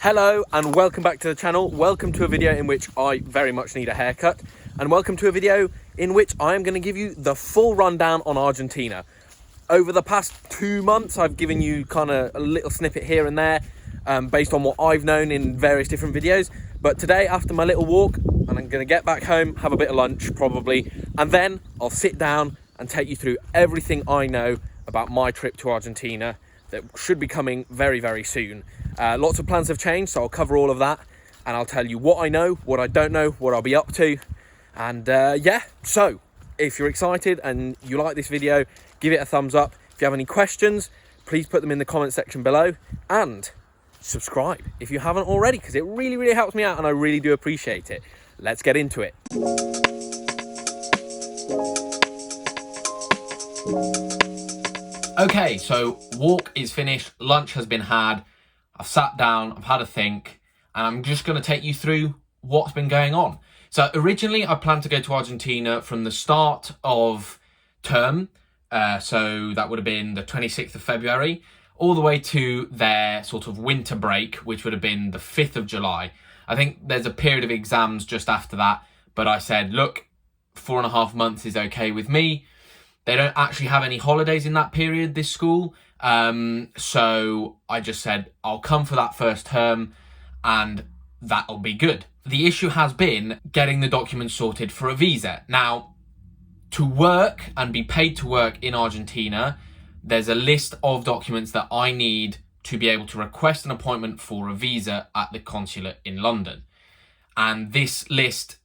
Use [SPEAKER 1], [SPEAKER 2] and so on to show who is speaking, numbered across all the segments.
[SPEAKER 1] Hello and welcome back to the channel. Welcome to a video in which I very much need a haircut, and welcome to a video in which I am going to give you the full rundown on Argentina. Over the past 2 months I've given you kind of a little snippet here and there based on what I've known in various different videos, but today after my little walk, and I'm going to get back home, have a bit of lunch probably, and then I'll sit down and take you through everything I know about my trip to Argentina that should be coming very, very soon. Lots of plans have changed, so I'll cover all of that and I'll tell you what I know, what I don't know, what I'll be up to. And yeah, so if you're excited and you like this video, give it a thumbs up. If you have any questions, please put them in the comment section below, and subscribe if you haven't already, because it really, really helps me out and I really do appreciate it. Let's get into it. Okay, so walk is finished, lunch has been had, I've sat down, I've had a think, and I'm just going to take you through what's been going on. So originally I planned to go to Argentina from the start of term, so that would have been the 26th of February, all the way to their sort of winter break, which would have been the 5th of July. I think there's a period of exams just after that, but I said, look, 4.5 months is okay with me. They don't actually have any holidays in that period, this school. So I just said, I'll come for that first term and that'll be good. The issue has been getting the documents sorted for a visa. Now, to work and be paid to work in Argentina, there's a list of documents that I need to be able to request an appointment for a visa at the consulate in London. And this list,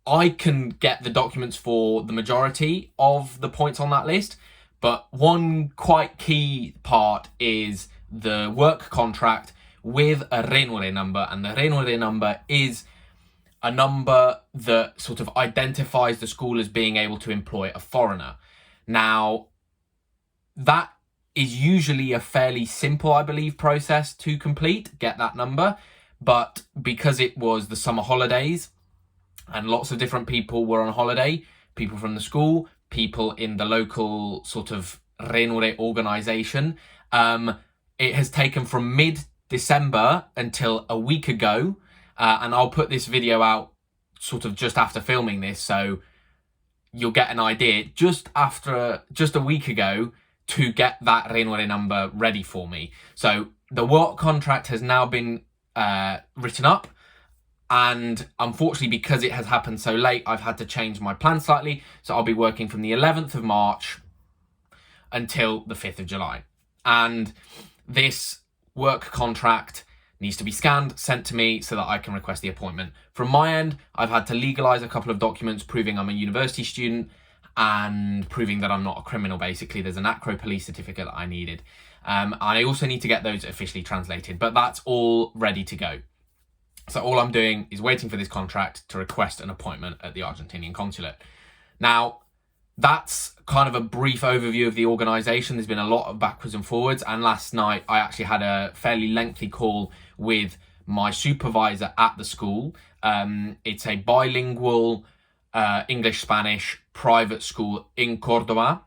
[SPEAKER 1] I can get the documents for the majority of the points on that list, but one quite key part is the work contract with a renore number, and the renore number is a number that sort of identifies the school as being able to employ a foreigner. Now, that is usually a fairly simple, I believe, process to complete, get that number, but because it was the summer holidays, and lots of different people were on holiday, people from the school, people in the local sort of renore organization. It has taken from mid-December until a week ago, and I'll put this video out sort of just after filming this, so you'll get an idea, just a week ago, to get that renore number ready for me. So the work contract has now been written up, and unfortunately, because it has happened so late, I've had to change my plan slightly. So I'll be working from the 11th of March until the 5th of July. And this work contract needs to be scanned, sent to me so that I can request the appointment. From my end, I've had to legalize a couple of documents proving I'm a university student and proving that I'm not a criminal, basically. There's an acro police certificate that I needed. And I also need to get those officially translated, but that's all ready to go. So all I'm doing is waiting for this contract to request an appointment at the Argentinian consulate. Now, that's kind of a brief overview of the organisation. There's been a lot of backwards and forwards. And last night, I actually had a fairly lengthy call with my supervisor at the school. It's a bilingual English-Spanish private school in Cordoba,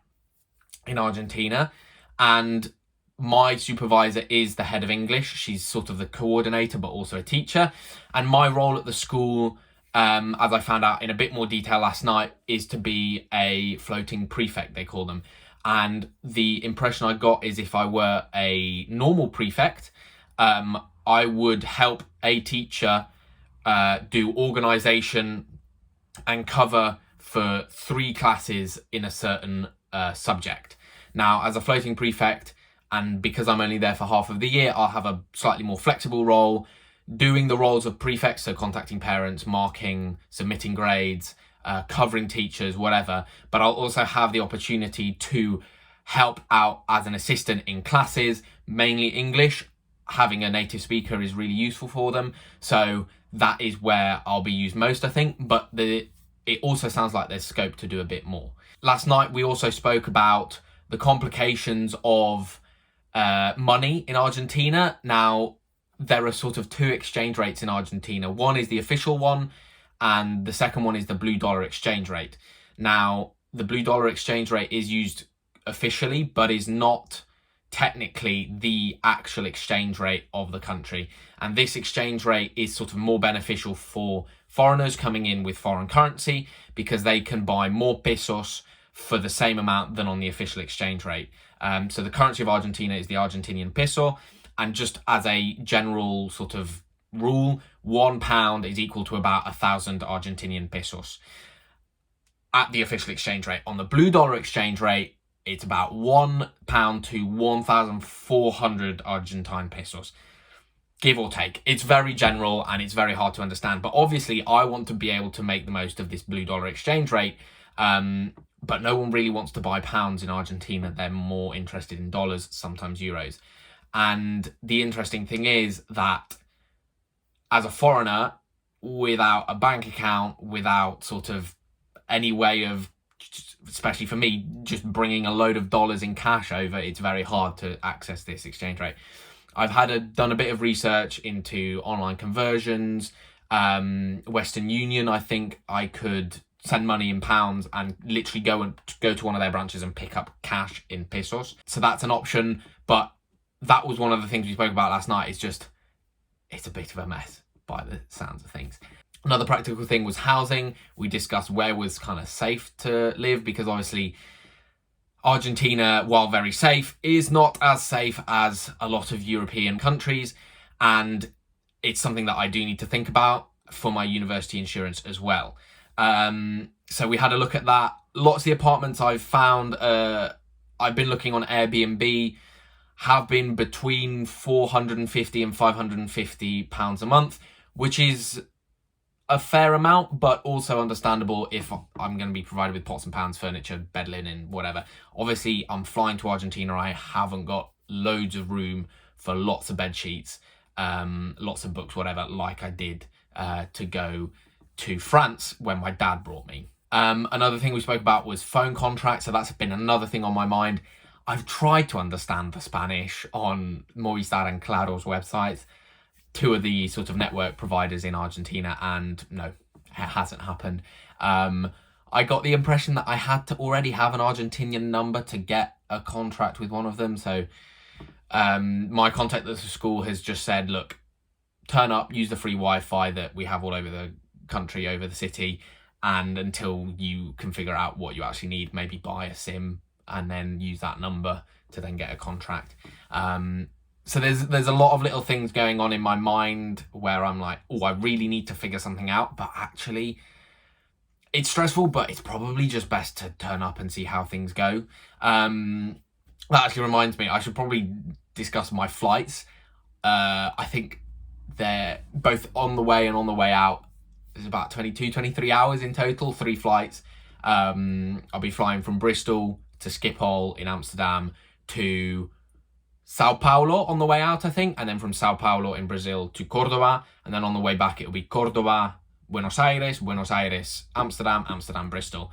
[SPEAKER 1] in Argentina. And my supervisor is the head of English. She's sort of the coordinator, but also a teacher. And my role at the school, as I found out in a bit more detail last night, is to be a floating prefect, they call them. And the impression I got is if I were a normal prefect, I would help a teacher do organisation and cover for 3 classes in a certain subject. Now, as a floating prefect, and because I'm only there for half of the year, I'll have a slightly more flexible role, doing the roles of prefects, so contacting parents, marking, submitting grades, covering teachers, whatever. But I'll also have the opportunity to help out as an assistant in classes, mainly English. Having a native speaker is really useful for them. So that is where I'll be used most, I think. But it also sounds like there's scope to do a bit more. Last night, we also spoke about the complications of money in Argentina. Now, there are sort of 2 exchange rates in Argentina. One is the official one, and the second one is the blue dollar exchange rate. Now, the blue dollar exchange rate is used officially, but is not technically the actual exchange rate of the country. And this exchange rate is sort of more beneficial for foreigners coming in with foreign currency because they can buy more pesos for the same amount than on the official exchange rate. So the currency of Argentina is the Argentinian peso. And just as a general sort of rule, £1 is equal to about 1,000 Argentinian pesos at the official exchange rate. On the blue dollar exchange rate, it's about £1 to 1,400 Argentine pesos, give or take. It's very general and it's very hard to understand. But obviously, I want to be able to make the most of this blue dollar exchange rate. But no one really wants to buy pounds in Argentina. They're more interested in dollars, sometimes euros. And the interesting thing is that as a foreigner, without a bank account, without sort of any way of, especially for me, just bringing a load of dollars in cash over, it's very hard to access this exchange rate. I've done a bit of research into online conversions. Western Union, I think I could send money in pounds and literally go to one of their branches and pick up cash in pesos. So that's an option. But that was one of the things we spoke about last night. It's a bit of a mess by the sounds of things. Another practical thing was housing. We discussed where was kind of safe to live, because obviously Argentina, while very safe, is not as safe as a lot of European countries. And it's something that I do need to think about for my university insurance as well. So we had a look at that. Lots of the apartments I've found, I've been looking on Airbnb, have been between £450 and £550 a month, which is a fair amount, but also understandable if I'm going to be provided with pots and pans, furniture, bed linen, whatever. Obviously, I'm flying to Argentina. I haven't got loads of room for lots of bed sheets, lots of books, whatever, like I did to go to France when my dad brought me. Another thing we spoke about was phone contracts. So that's been another thing on my mind. I've tried to understand the Spanish on Movistar and Claro's websites, two of the sort of network providers in Argentina, and no, it hasn't happened. I got the impression that I had to already have an Argentinian number to get a contract with one of them. So my contact at the school has just said, look, turn up, use the free Wi-Fi that we have all over the country, over the city, and until you can figure out what you actually need, maybe buy a SIM and then use that number to then get a contract. So there's a lot of little things going on in my mind where I'm like, oh, I really need to figure something out, but actually it's stressful, but it's probably just best to turn up and see how things go. That actually reminds me, I should probably discuss my flights. I think they're both on the way and on the way out. There's about 22, 23 hours in total, 3 flights. I'll be flying from Bristol to Schiphol in Amsterdam to Sao Paulo on the way out, I think, and then from Sao Paulo in Brazil to Cordoba, and then on the way back it'll be Cordoba, Buenos Aires, Amsterdam, Bristol.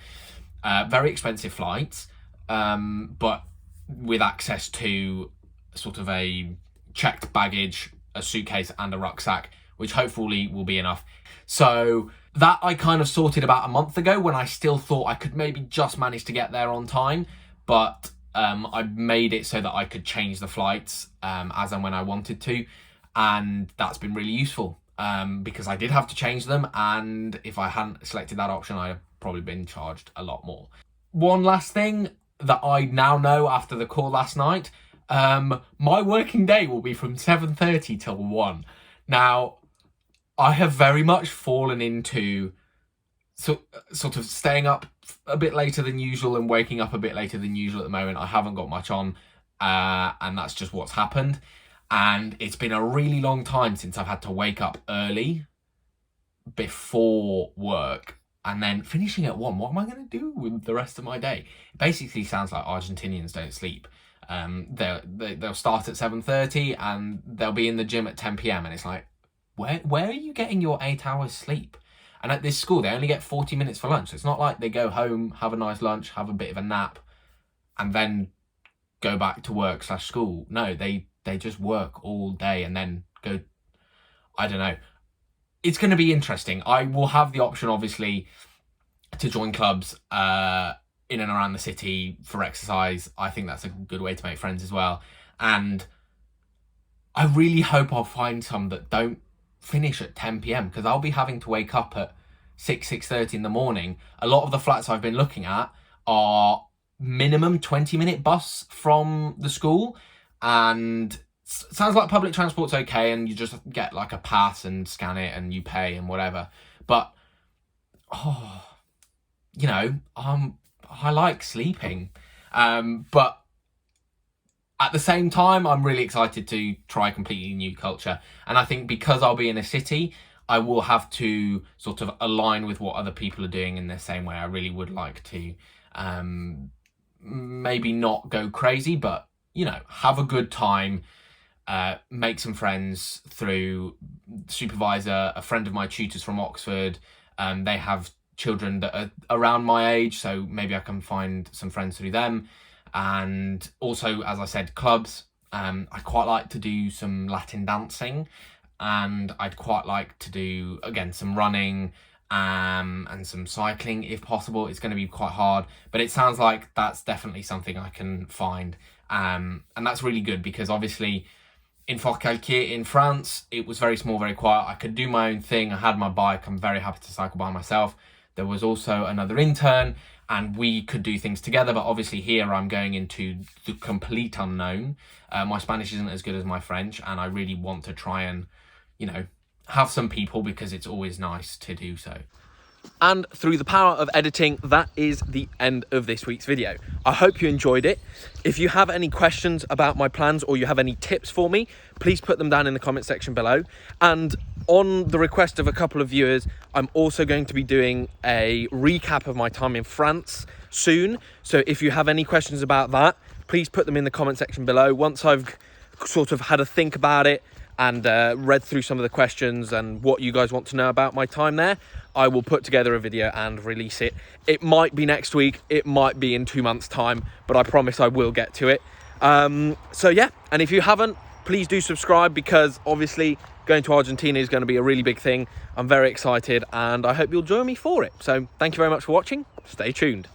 [SPEAKER 1] Very expensive flights, but with access to sort of a checked baggage, a suitcase and a rucksack, which hopefully will be enough. So that I kind of sorted about a month ago when I still thought I could maybe just manage to get there on time, but I made it so that I could change the flights as and when I wanted to, and that's been really useful because I did have to change them, and if I hadn't selected that option, I'd have probably been charged a lot more. One last thing that I now know after the call last night, my working day will be from 7:30 till 1. Now, I have very much fallen into sort of staying up a bit later than usual and waking up a bit later than usual at the moment. I haven't got much on, and that's just what's happened. And it's been a really long time since I've had to wake up early before work and then finishing at 1. What am I going to do with the rest of my day? It basically sounds like Argentinians don't sleep. They'll start at 7:30 and they'll be in the gym at 10 p.m. and it's like, where are you getting your 8 hours sleep? And at this school, they only get 40 minutes for lunch. It's not like they go home, have a nice lunch, have a bit of a nap, and then go back to work / school. No, they just work all day and then go, I don't know. It's going to be interesting. I will have the option, obviously, to join clubs in and around the city for exercise. I think that's a good way to make friends as well. And I really hope I'll find some that don't finish at 10 p.m. because I'll be having to wake up at 6:30 in the morning. A lot of the flats I've been looking at are minimum 20-minute bus from the school, and sounds like public transport's okay, and you just get like a pass and scan it and you pay and whatever. But you know, I like sleeping, but at the same time, I'm really excited to try a completely new culture. And I think because I'll be in a city, I will have to sort of align with what other people are doing in the same way. I really would like to maybe not go crazy, but, you know, have a good time, make some friends through supervisor. A friend of my tutors from Oxford, they have children that are around my age, so maybe I can find some friends through them. And also, as I said, clubs. I quite like to do some Latin dancing, and I'd quite like to do, again, some running and some cycling if possible. It's going to be quite hard, but it sounds like that's definitely something I can find. And that's really good because obviously in Forcalquier in France, it was very small, very quiet. I could do my own thing. I had my bike. I'm very happy to cycle by myself. There was also another intern, and we could do things together. But obviously here I'm going into the complete unknown. My Spanish isn't as good as my French, and I really want to try and, you know, have some people because it's always nice to do so. And through the power of editing, that is the end of this week's video. I hope you enjoyed it. If you have any questions about my plans or you have any tips for me, please put them down in the comment section below. And on the request of a couple of viewers, I'm also going to be doing a recap of my time in France soon. So if you have any questions about that, please put them in the comment section below. Once I've sort of had a think about it and read through some of the questions and what you guys want to know about my time there, I will put together a video and release it. It might be next week, it might be in 2 months' time, but I promise I will get to it. So yeah, and if you haven't, please do subscribe because obviously going to Argentina is going to be a really big thing. I'm very excited and I hope you'll join me for it. So thank you very much for watching. Stay tuned.